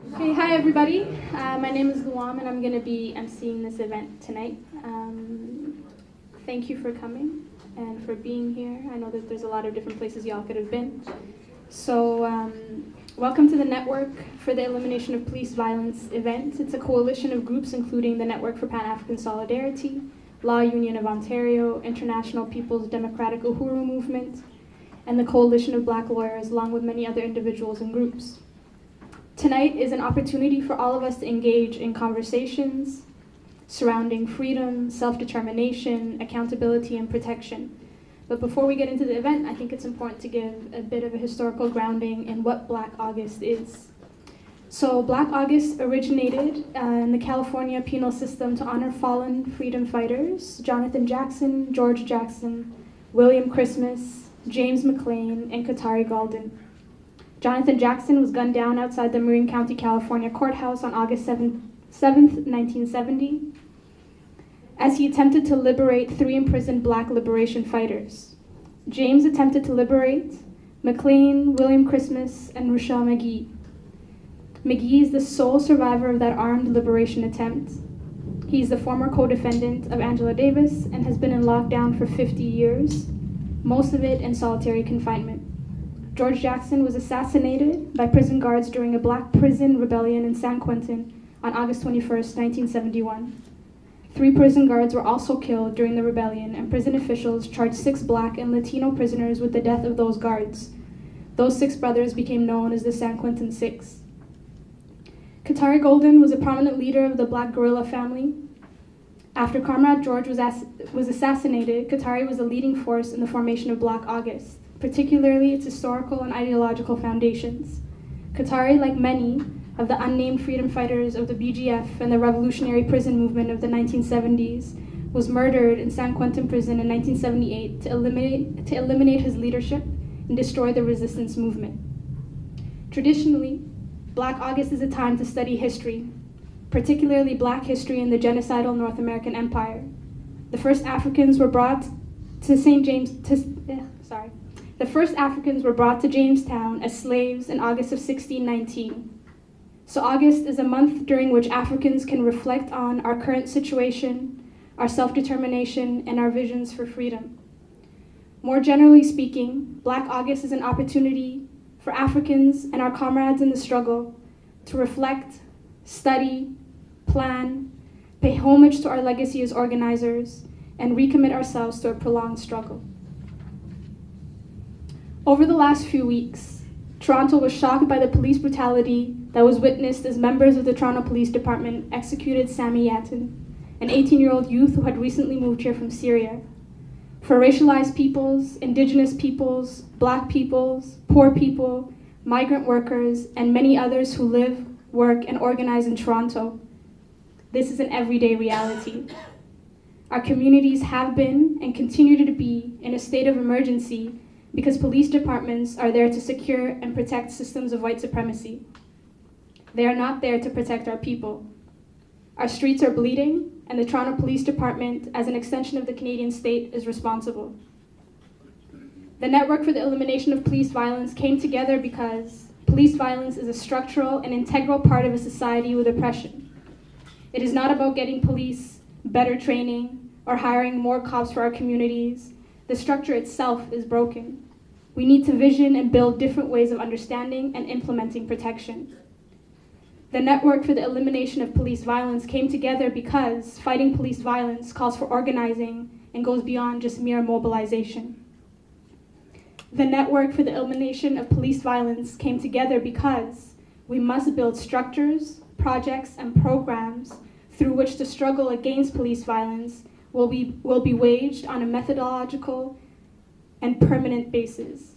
Okay, hi everybody. My name is Luam and I'm going to be emceeing this event tonight. Thank you for coming and for being here. I know that there's a lot of different places y'all could have been. So, welcome to the Network for the Elimination of Police Violence event. It's a coalition of groups including the Network for Pan-African Solidarity, Law Union of Ontario, International People's Democratic Uhuru Movement, and the Coalition of Black Lawyers, along with many other individuals and groups. Tonight is an opportunity for all of us to engage in conversations surrounding freedom, self-determination, accountability, and protection. But before we get into the event, I think it's important to give a bit of a historical grounding in what Black August is. So Black August originated in the California penal system to honor fallen freedom fighters, Jonathan Jackson, George Jackson, William Christmas, James McLean, and Katari Gaulden. Jonathan Jackson was gunned down outside the Marin County, California courthouse on August 7th, 1970, as he attempted to liberate 3 imprisoned Black liberation fighters. James attempted to liberate McLean, William Christmas, and Ruchell Magee. Magee is the sole survivor of that armed liberation attempt. He's the former co-defendant of Angela Davis and has been in lockdown for 50 years, most of it in solitary confinement. George Jackson was assassinated by prison guards during a Black prison rebellion in San Quentin on August 21st, 1971. 3 prison guards were also killed during the rebellion, and prison officials charged 6 Black and Latino prisoners with the death of those guards. Those 6 brothers became known as the San Quentin Six. Katari Gaulden was a prominent leader of the Black guerrilla family. After Comrade George was assassinated, Katari was a leading force in the formation of Black August, particularly its historical and ideological foundations. Katari, like many of the unnamed freedom fighters of the BGF and the revolutionary prison movement of the 1970s, was murdered in San Quentin prison in 1978 to eliminate his leadership and destroy the resistance movement. Traditionally, Black August is a time to study history, particularly Black history in the genocidal North American Empire. The first Africans were brought to The first Africans were brought to Jamestown as slaves in August of 1619. So August is a month during which Africans can reflect on our current situation, our self-determination, and our visions for freedom. More generally speaking, Black August is an opportunity for Africans and our comrades in the struggle to reflect, study, plan, pay homage to our legacy as organizers, and recommit ourselves to a prolonged struggle. Over the last few weeks, Toronto was shocked by the police brutality that was witnessed as members of the Toronto Police Department executed Sami Yatin, an 18-year-old youth who had recently moved here from Syria. For racialized peoples, indigenous peoples, Black peoples, poor people, migrant workers, and many others who live, work, and organize in Toronto, this is an everyday reality. Our communities have been and continue to be in a state of emergency because police departments are there to secure and protect systems of white supremacy. They are not there to protect our people. Our streets are bleeding, and the Toronto Police Department, as an extension of the Canadian state, is responsible. The Network for the Elimination of Police Violence came together because police violence is a structural and integral part of a society with oppression. It is not about getting police better training or hiring more cops for our communities. The structure itself is broken. We need to vision and build different ways of understanding and implementing protection. The Network for the Elimination of Police Violence came together because fighting police violence calls for organizing and goes beyond just mere mobilization. The Network for the Elimination of Police Violence came together because we must build structures, projects, and programs through which the struggle against police violence will be waged on a methodological and permanent basis.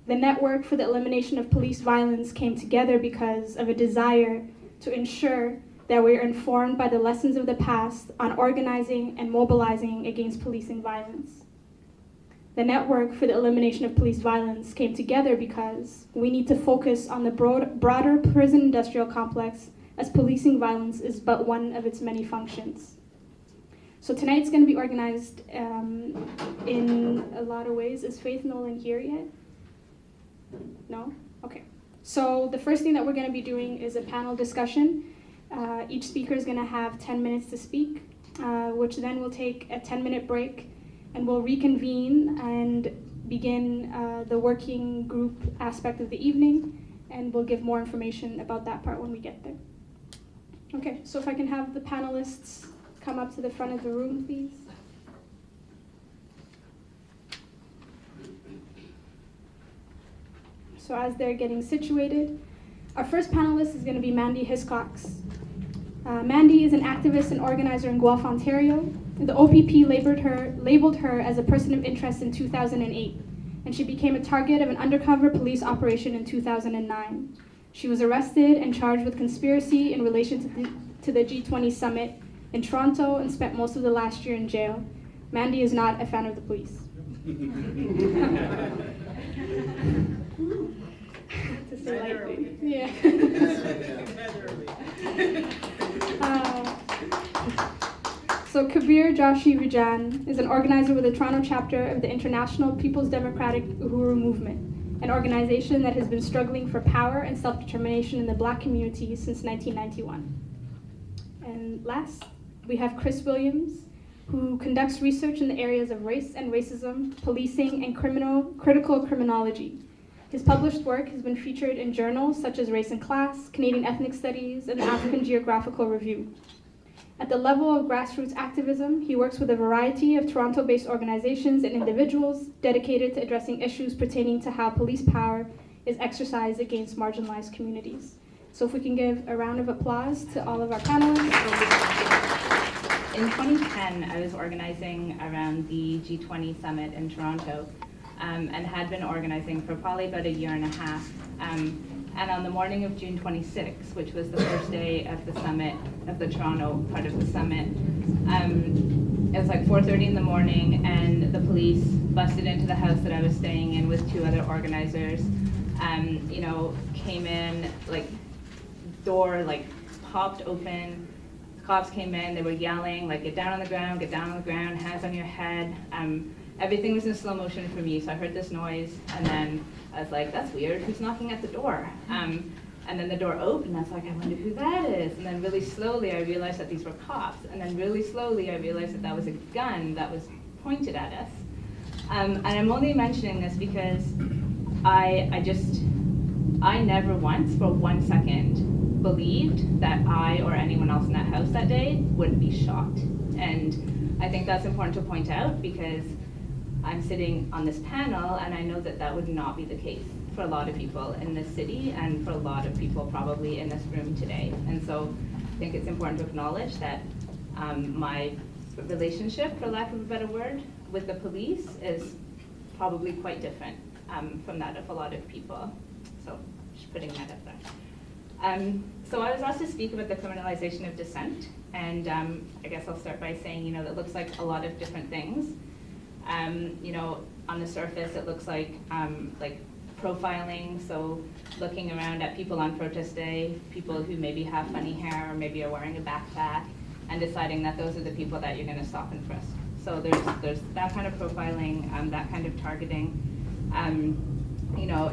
The Network for the Elimination of Police Violence came together because of a desire to ensure that we are informed by the lessons of the past on organizing and mobilizing against policing violence. The Network for the Elimination of Police Violence came together because we need to focus on the broader prison industrial complex, as policing violence is but one of its many functions. So tonight's going to be organized in a lot of ways. Is Faith Nolan here yet? No? Okay. So the first thing that we're going to be doing is a panel discussion. Each speaker is going to have 10 minutes to speak, which then will take a 10-minute break, and we'll reconvene and begin the working group aspect of the evening, and we'll give more information about that part when we get there. Okay, so if I can have the panelists come up to the front of the room, please. So as they're getting situated, our first panelist is going to be Mandy Hiscox. Mandy is an activist and organizer in Guelph, Ontario. The OPP labeled her as a person of interest in 2008, and she became a target of an undercover police operation in 2009. She was arrested and charged with conspiracy in relation to the G20 summit in Toronto and spent most of the last year in jail. Mandy is not a fan of the police. To say lightly. Yeah. So Kabir Joshi Rajan is an organizer with the Toronto chapter of the International People's Democratic Uhuru Movement, an organization that has been struggling for power and self-determination in the Black community since 1991. And last, we have Chris Williams, who conducts research in the areas of race and racism, policing, and critical criminology. His published work has been featured in journals such as Race and Class, Canadian Ethnic Studies, and the African Geographical Review. At the level of grassroots activism, he works with a variety of Toronto-based organizations and individuals dedicated to addressing issues pertaining to how police power is exercised against marginalized communities. So if we can give a round of applause to all of our panelists. In 2010, I was organizing around the G20 summit in Toronto, and had been organizing for probably about a year and a half. And on the morning of June 26, which was the first day of the summit, of the Toronto part of the summit, it was like 4:30 in the morning, and the police busted into the house that I was staying in with two other organizers. Came in, door popped open. Cops came in, they were yelling, get down on the ground, hands on your head. Everything was in slow motion for me, so I heard this noise, and then I was like, that's weird, who's knocking at the door? And then the door opened, I was like, I wonder who that is. And then really slowly, I realized that these were cops. And then really slowly, I realized that that was a gun that was pointed at us. And I'm only mentioning this because I never once, for 1 second, believed that I or anyone else in that house that day would be shot. And I think that's important to point out because I'm sitting on this panel, and I know that that would not be the case for a lot of people in this city and for a lot of people probably in this room today. And so I think it's important to acknowledge that my relationship, for lack of a better word, with the police is probably quite different from that of a lot of people. So just putting that up there. So I was asked to speak about the criminalization of dissent, and I guess I'll start by saying, that looks like a lot of different things. On the surface, it looks like profiling, so looking around at people on protest day, people who maybe have funny hair or maybe are wearing a backpack, and deciding that those are the people that you're going to stop and frisk. So there's that kind of profiling, that kind of targeting.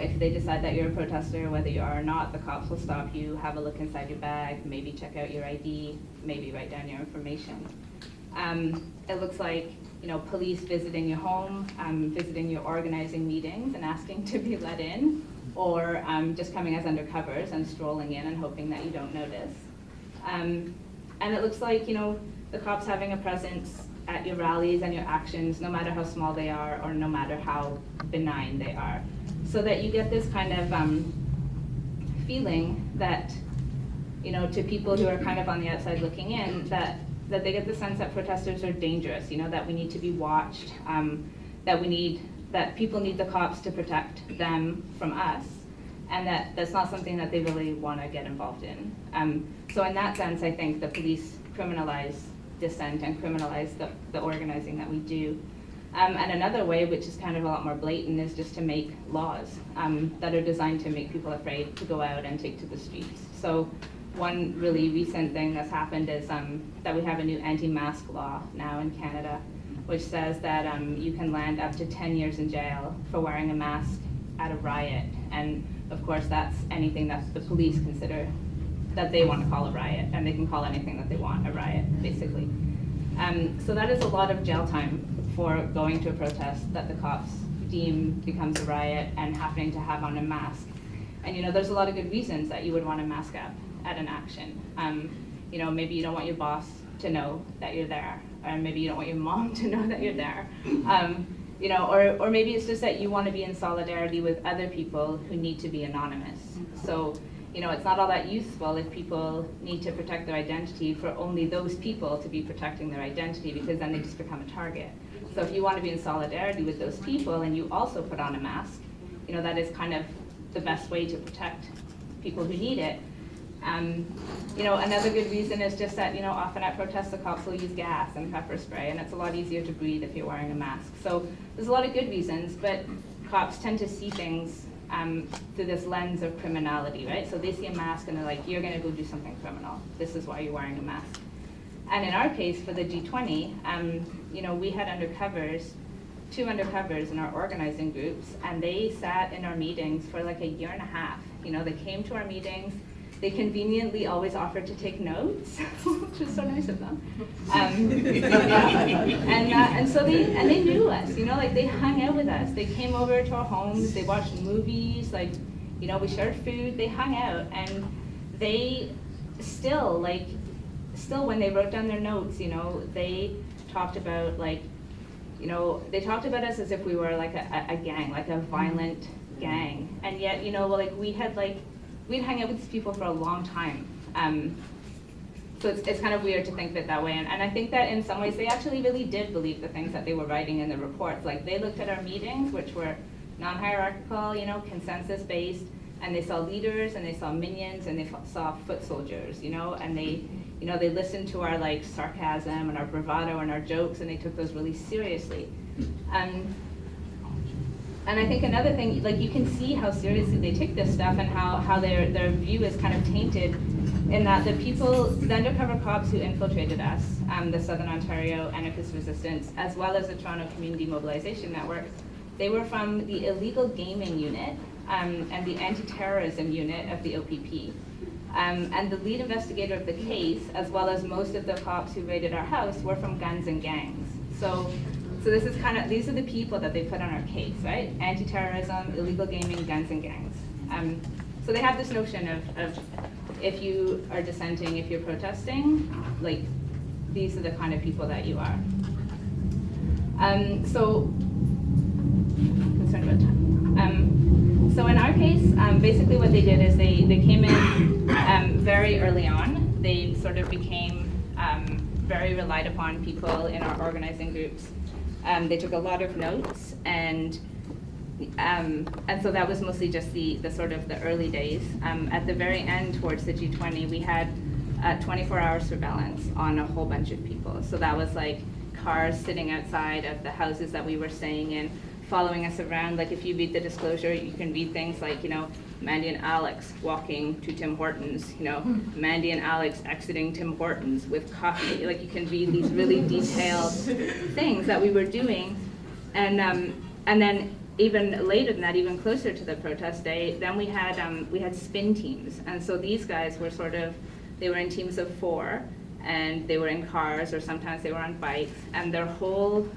If they decide that you're a protester, whether you are or not, the cops will stop you, have a look inside your bag, maybe check out your ID, maybe write down your information. It looks like police visiting your home, visiting your organizing meetings and asking to be let in, or just coming as undercovers and strolling in and hoping that you don't notice. And it looks like, the cops having a presence at your rallies and your actions, no matter how small they are or no matter how benign they are. So that you get this kind of feeling that, to people who are kind of on the outside looking in, that they get the sense that protesters are dangerous, that we need to be watched, that people need the cops to protect them from us, and that's not something that they really want to get involved in. So in that sense, I think the police criminalize dissent and criminalize the organizing that we do. And another way, which is kind of a lot more blatant, is just to make laws that are designed to make people afraid to go out and take to the streets. So one really recent thing that's happened is that we have a new anti-mask law now in Canada, which says that you can land up to 10 years in jail for wearing a mask at a riot. And of course, that's anything that the police consider that they want to call a riot, and they can call anything that they want a riot, basically. So that is a lot of jail time for going to a protest that the cops deem becomes a riot and happening to have on a mask. And there's a lot of good reasons that you would want to mask up at an action. Maybe you don't want your boss to know that you're there, or maybe you don't want your mom to know that you're there. Or maybe it's just that you want to be in solidarity with other people who need to be anonymous. So, it's not all that useful if people need to protect their identity for only those people to be protecting their identity, because then they just become a target. So if you want to be in solidarity with those people and you also put on a mask, that is kind of the best way to protect people who need it. Another good reason is just that, often at protests the cops will use gas and pepper spray, and it's a lot easier to breathe if you're wearing a mask. So there's a lot of good reasons, but cops tend to see things through this lens of criminality, right? So they see a mask and they're like, you're gonna go do something criminal. This is why you're wearing a mask. And in our case, for the G20, we had two undercovers in our organizing groups, and they sat in our meetings for like a year and a half. They came to our meetings. They conveniently always offered to take notes, which was so nice of them. And so they knew us, they hung out with us. They came over to our homes, they watched movies, we shared food, they hung out, and they still when they wrote down their notes, they talked about they talked about us as if we were like a gang, like a violent gang. And yet, we'd hang out with these people for a long time. So it's kind of weird to think of it that way. And I think that in some ways they actually really did believe the things that they were writing in the reports. They looked at our meetings, which were non-hierarchical, consensus-based, and they saw leaders and they saw minions and they saw foot soldiers, and they listened to our sarcasm and our bravado and our jokes, and they took those really seriously. And I think another thing, you can see how seriously they take this stuff and how their view is kind of tainted in that the undercover cops who infiltrated us, the Southern Ontario Anarchist Resistance, as well as the Toronto Community Mobilization Network, they were from the illegal gaming unit and the anti-terrorism unit of the OPP. And the lead investigator of the case, as well as most of the cops who raided our house, were from guns and gangs. So this is these are the people that they put on our case, right? Anti-terrorism, illegal gaming, guns and gangs. So they have this notion of if you are dissenting, if you're protesting, these are the kind of people that you are. So concerned about time. So in our case, basically what they did is they came in very early on. They sort of became very relied upon people in our organizing groups. They took a lot of notes, and so that was mostly just the sort of the early days. At the very end, towards the G20, we had 24-hour surveillance on a whole bunch of people. So that was cars sitting outside of the houses that we were staying in, following us around. If you read the disclosure, you can read things like, Mandy and Alex walking to Tim Hortons, Mandy and Alex exiting Tim Hortons with coffee. You can read these really detailed things that we were doing. And then even later than that, even closer to the protest day, then we had spin teams. And so these guys were they were in teams of 4, and they were in cars, or sometimes they were on bikes, and their whole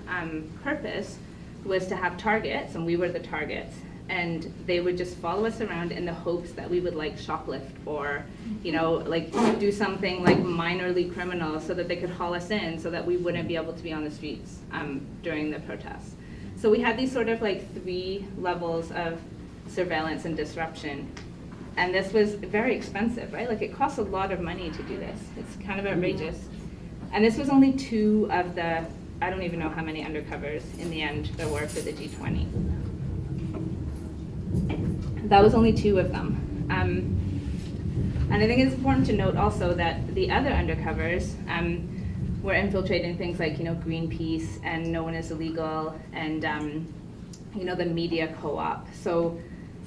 purpose was to have targets, and we were the targets, and they would just follow us around in the hopes that we would shoplift or do something minorly criminal so that they could haul us in so that we wouldn't be able to be on the streets during the protests. So we had these sort of 3 levels of surveillance and disruption. And this was very expensive, right? It costs a lot of money to do this. It's kind of outrageous. And this was only 2 of the, I don't even know how many undercovers in the end there were for the G20. That was only 2 of them. And I think it's important to note also that the other undercovers were infiltrating things like, Greenpeace and No One Is Illegal and, the media co-op. So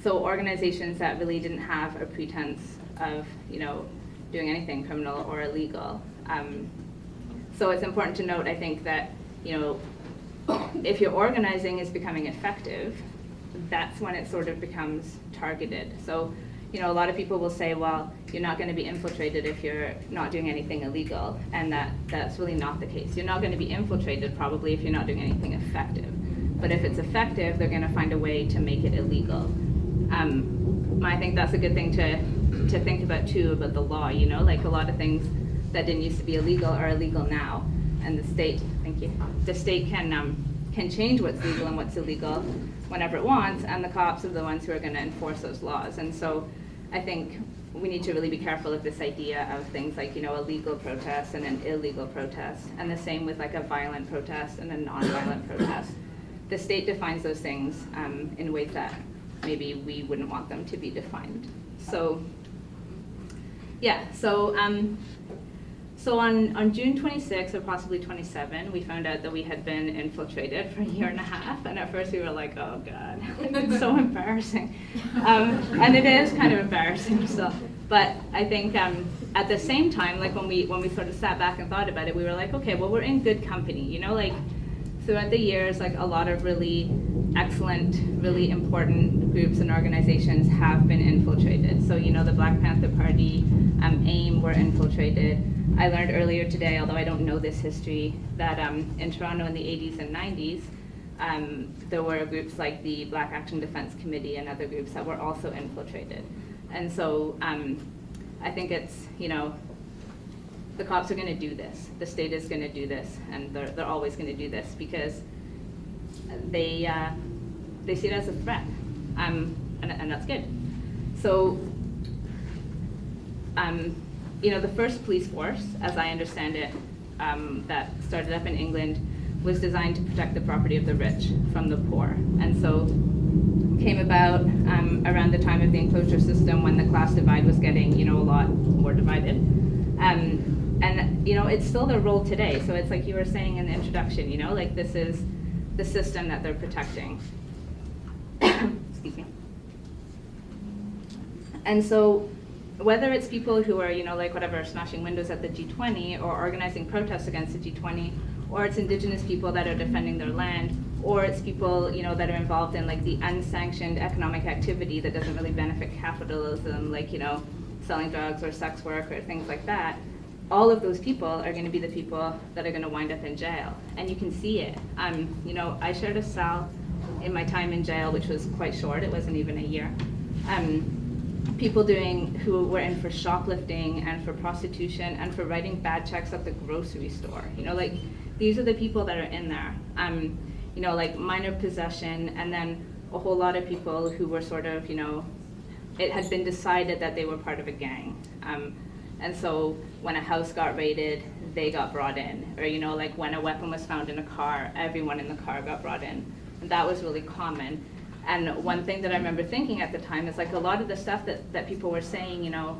organizations that really didn't have a pretense of, doing anything criminal or illegal. So it's important to note, I think, that, if your organizing is becoming effective, that's when it sort of becomes targeted. So, you know, a lot of people will say, well, you're not going to be infiltrated if you're not doing anything illegal, and that's really not the case. You're not going to be infiltrated probably if you're not doing anything effective. But if it's effective, they're going to find a way to make it illegal. I think that's a good thing to think about too, about the law, you know, like a lot of things that didn't used to be illegal are illegal now. And the state, thank you, the state can change what's legal and what's illegal whenever it wants, and the cops are the ones who are going to enforce those laws. And so I think we need to really be careful of this idea of things like, you know, a legal protest and an illegal protest, and the same with like a violent protest and a non-violent protest. The state defines those things in ways that maybe we wouldn't want them to be defined. So, yeah, so on June 26 or possibly 27, we found out that we had been infiltrated for a year and a half, and at first we were like, oh God, it's so embarrassing. And it is kind of embarrassing still. But I think at the same time, like when we sort of sat back and thought about it, we were like, okay, well, we're in good company, you know, like throughout the years, like a lot of really excellent, really important groups and organizations have been infiltrated. So, you know, the Black Panther Party, AIM were infiltrated. I learned earlier today, although I don't know this history, that in Toronto in the 80s and 90s, there were groups like the Black Action Defense Committee and other groups that were also infiltrated. And so I think it's, you know, the cops are going to do this. The state is going to do this, and they're always going to do this because they see it as a threat, and that's good. So, you know, the first police force, as I understand it, that started up in England, was designed to protect the property of the rich from the poor, and so came about around the time of the enclosure system when the class divide was getting, you know, a lot more divided. And, you know, it's still their role today. So it's like you were saying in the introduction, you know, like this is the system that they're protecting. Excuse me. And so whether it's people who are, you know, like whatever, smashing windows at the G20 or organizing protests against the G20, or it's Indigenous people that are defending their land, or it's people, you know, that are involved in like the unsanctioned economic activity that doesn't really benefit capitalism, like, you know, selling drugs or sex work or things like that, all of those people are going to be the people that are going to wind up in jail. And you can see it. You know, I shared a cell in my time in jail, which was quite short. It wasn't even a year. People who were in for shoplifting and for prostitution and for writing bad checks at the grocery store. You know, like these are the people that are in there. You know, like minor possession, and then a whole lot of people who were sort of, you know, it had been decided that they were part of a gang. And so when a house got raided, they got brought in. Or, you know, like when a weapon was found in a car, everyone in the car got brought in. And that was really common. And one thing that I remember thinking at the time is like a lot of the stuff that people were saying, you know,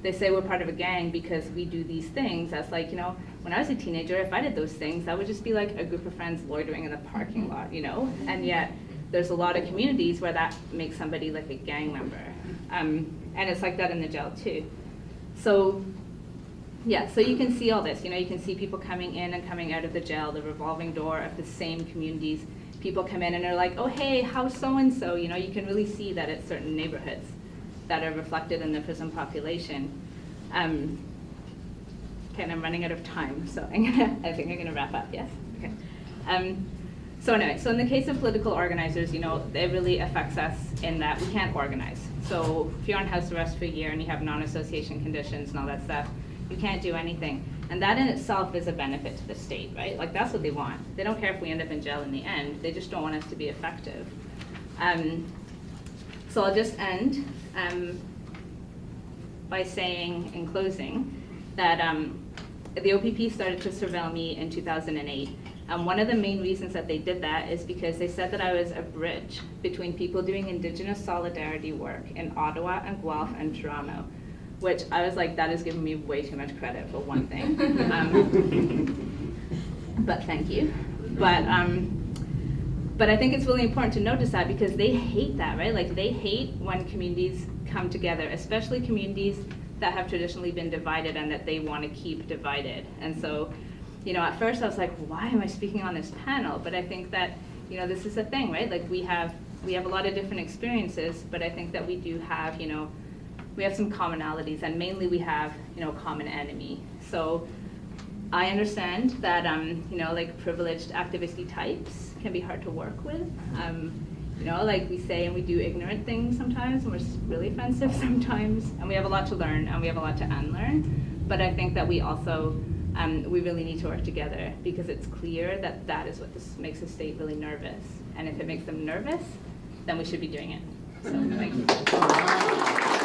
they say we're part of a gang because we do these things. That's like, you know, when I was a teenager, if I did those things, that would just be like a group of friends loitering in the parking lot, you know? And yet there's a lot of communities where that makes somebody like a gang member. And it's like that in the jail too. So, yeah, so you can see all this, you know, you can see people coming in and coming out of the jail, the revolving door of the same communities. People come in and they're like, oh, hey, how's so-and-so? You know, you can really see that it's certain neighborhoods that are reflected in the prison population. Okay, and I'm running out of time, so I think I'm gonna wrap up, yes? Okay. So anyway, so in the case of political organizers, you know, it really affects us in that we can't organize. So if you're on house arrest for a year and you have non-association conditions and all that stuff, you can't do anything. And that in itself is a benefit to the state, right? Like that's what they want. They don't care if we end up in jail in the end, they just don't want us to be effective. So I'll just end by saying in closing that the OPP started to surveil me in 2008. One of the main reasons that they did that is because they said that I was a bridge between people doing Indigenous solidarity work in Ottawa and Guelph and Toronto, which I was like, that is giving me way too much credit for one thing. But thank you. But I think it's really important to notice that because they hate that, right? Like they hate when communities come together, especially communities that have traditionally been divided and that they want to keep divided. And so, you know, at first I was like, why am I speaking on this panel? But I think that you know, this is a thing, right? Like we have a lot of different experiences, but I think that we do have, you know, we have some commonalities, and mainly we have, you know, a common enemy. So I understand that, you know, like privileged activisty types can be hard to work with. You know, like we say and we do ignorant things sometimes, and we're really offensive sometimes, and we have a lot to learn and we have a lot to unlearn. But I think that we also, we really need to work together, because it's clear that that is what this makes the state really nervous. And if it makes them nervous, then we should be doing it. So thank you.